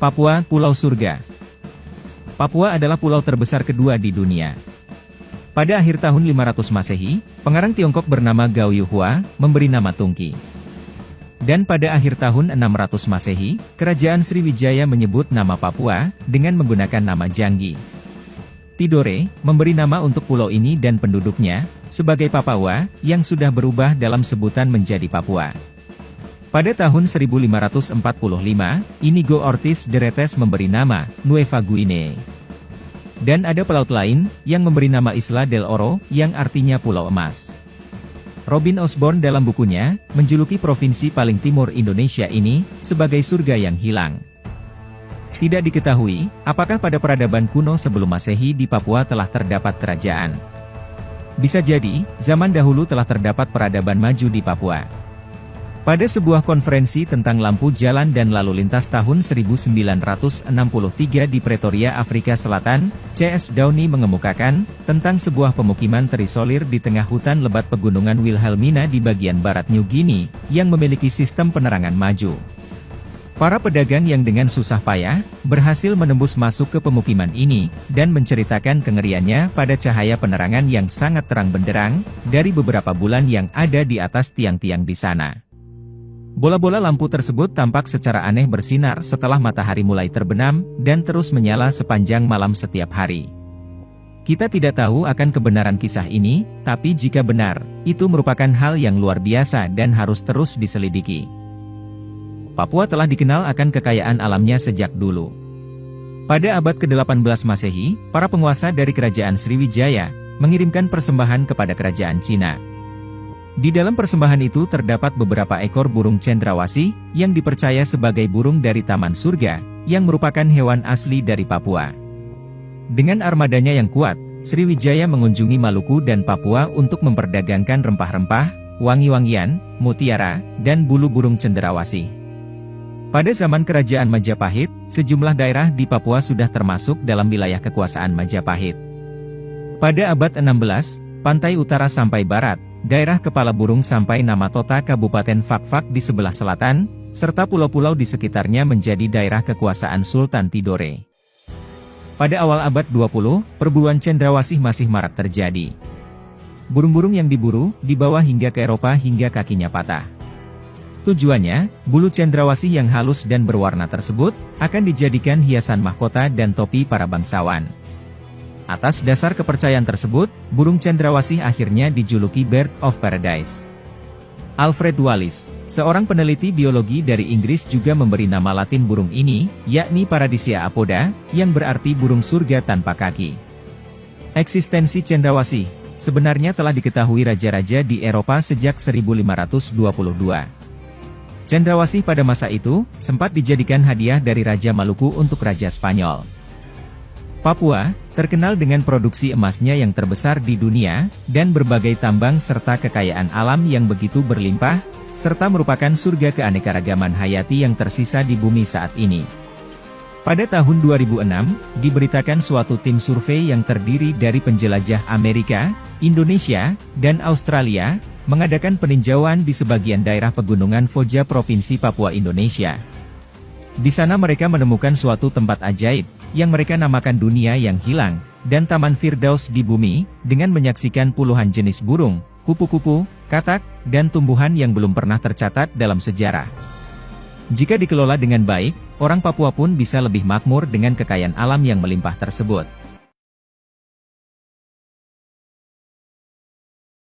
Papua, Pulau Surga. Papua adalah pulau terbesar kedua di dunia. Pada akhir tahun 500 Masehi, pengarang Tiongkok bernama Gao Yuhua memberi nama Tungki. Dan pada akhir tahun 600 Masehi, Kerajaan Sriwijaya menyebut nama Papua dengan menggunakan nama Janggi. Tidore memberi nama untuk pulau ini dan penduduknya sebagai Papawa yang sudah berubah dalam sebutan menjadi Papua. Pada tahun 1545, Inigo Ortiz de Retes memberi nama Nueva Guinea. Dan ada pelaut lain yang memberi nama Isla del Oro yang artinya Pulau Emas. Robin Osborne dalam bukunya menjuluki provinsi paling timur Indonesia ini sebagai surga yang hilang. Tidak diketahui apakah pada peradaban kuno sebelum Masehi di Papua telah terdapat kerajaan. Bisa jadi, zaman dahulu telah terdapat peradaban maju di Papua. Pada sebuah konferensi tentang lampu jalan dan lalu lintas tahun 1963 di Pretoria, Afrika Selatan, C.S. Downey mengemukakan tentang sebuah pemukiman terisolir di tengah hutan lebat pegunungan Wilhelmina di bagian barat New Guinea, yang memiliki sistem penerangan maju. Para pedagang yang dengan susah payah, berhasil menembus masuk ke pemukiman ini, dan menceritakan kengeriannya pada cahaya penerangan yang sangat terang benderang, dari beberapa bulan yang ada di atas tiang-tiang di sana. Bola-bola lampu tersebut tampak secara aneh bersinar setelah matahari mulai terbenam, dan terus menyala sepanjang malam setiap hari. Kita tidak tahu akan kebenaran kisah ini, tapi jika benar, itu merupakan hal yang luar biasa dan harus terus diselidiki. Papua telah dikenal akan kekayaan alamnya sejak dulu. Pada abad ke-18 Masehi, para penguasa dari Kerajaan Sriwijaya mengirimkan persembahan kepada Kerajaan Cina. Di dalam persembahan itu terdapat beberapa ekor burung cendrawasih, yang dipercaya sebagai burung dari Taman Surga, yang merupakan hewan asli dari Papua. Dengan armadanya yang kuat, Sriwijaya mengunjungi Maluku dan Papua untuk memperdagangkan rempah-rempah, wangi-wangian, mutiara, dan bulu burung cendrawasih. Pada zaman Kerajaan Majapahit, sejumlah daerah di Papua sudah termasuk dalam wilayah kekuasaan Majapahit. Pada abad 16, pantai utara sampai barat, daerah Kepala Burung sampai Namatota Kabupaten Fakfak di sebelah selatan, serta pulau-pulau di sekitarnya menjadi daerah kekuasaan Sultan Tidore. Pada awal abad 20, perburuan cendrawasih masih marak terjadi. Burung-burung yang diburu, dibawa hingga ke Eropa hingga kakinya patah. Tujuannya, bulu cendrawasih yang halus dan berwarna tersebut, akan dijadikan hiasan mahkota dan topi para bangsawan. Atas dasar kepercayaan tersebut, burung cendrawasih akhirnya dijuluki Bird of Paradise. Alfred Wallace, seorang peneliti biologi dari Inggris juga memberi nama Latin burung ini, yakni Paradisia apoda, yang berarti burung surga tanpa kaki. Eksistensi cendrawasih sebenarnya telah diketahui raja-raja di Eropa sejak 1522. Cendrawasih pada masa itu sempat dijadikan hadiah dari Raja Maluku untuk Raja Spanyol. Papua terkenal dengan produksi emasnya yang terbesar di dunia, dan berbagai tambang serta kekayaan alam yang begitu berlimpah, serta merupakan surga keanekaragaman hayati yang tersisa di bumi saat ini. Pada tahun 2006, diberitakan suatu tim survei yang terdiri dari penjelajah Amerika, Indonesia, dan Australia, mengadakan peninjauan di sebagian daerah pegunungan Foja Provinsi Papua Indonesia. Di sana mereka menemukan suatu tempat ajaib, yang mereka namakan dunia yang hilang, dan Taman Firdaus di bumi, dengan menyaksikan puluhan jenis burung, kupu-kupu, katak, dan tumbuhan yang belum pernah tercatat dalam sejarah. Jika dikelola dengan baik, orang Papua pun bisa lebih makmur dengan kekayaan alam yang melimpah tersebut.